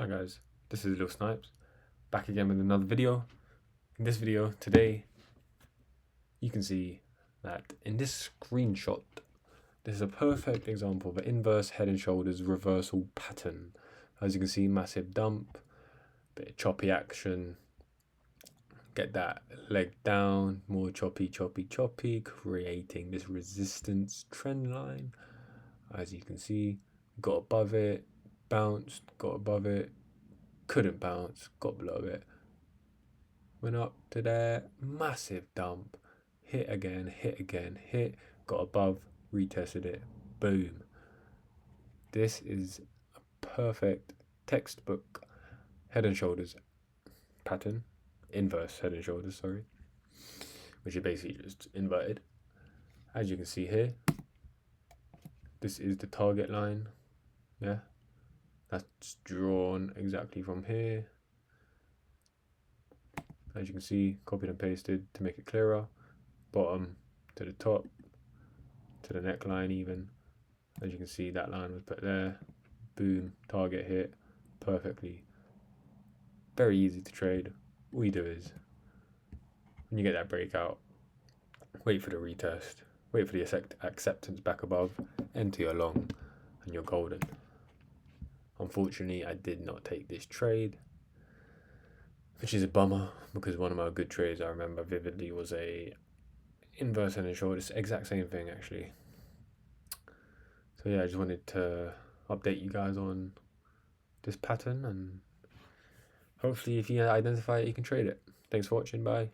Hi guys, this is Little Snipes, back again with another video. In this video today, you can see that in this screenshot, this is a perfect example of an inverse head and shoulders reversal pattern. As you can see, massive dump, bit of choppy action, get that leg down, more choppy, creating this resistance trend line. As you can see, got above it, bounced, got above it, couldn't bounce, got below it, went up to there, massive dump, hit again, hit, got above, retested it, boom. This is a perfect textbook head and shoulders pattern, inverse head and shoulders, sorry, which is basically just inverted. As you can see here, this is the target line, yeah, that's drawn exactly from here. As you can see, copied and pasted to make it clearer. Bottom to the top, to the neckline even. As you can see, that line was put there. Boom, target hit perfectly. Very easy to trade. All you do is, when you get that breakout, wait for the retest, wait for the acceptance back above, enter your long, and you're golden. Unfortunately, I did not take this trade, which is a bummer, because one of my good trades I remember vividly was a inverse head and shoulders, exact same thing actually. So yeah, I just wanted to update you guys on this pattern, and hopefully if you identify it, you can trade it. Thanks for watching, bye.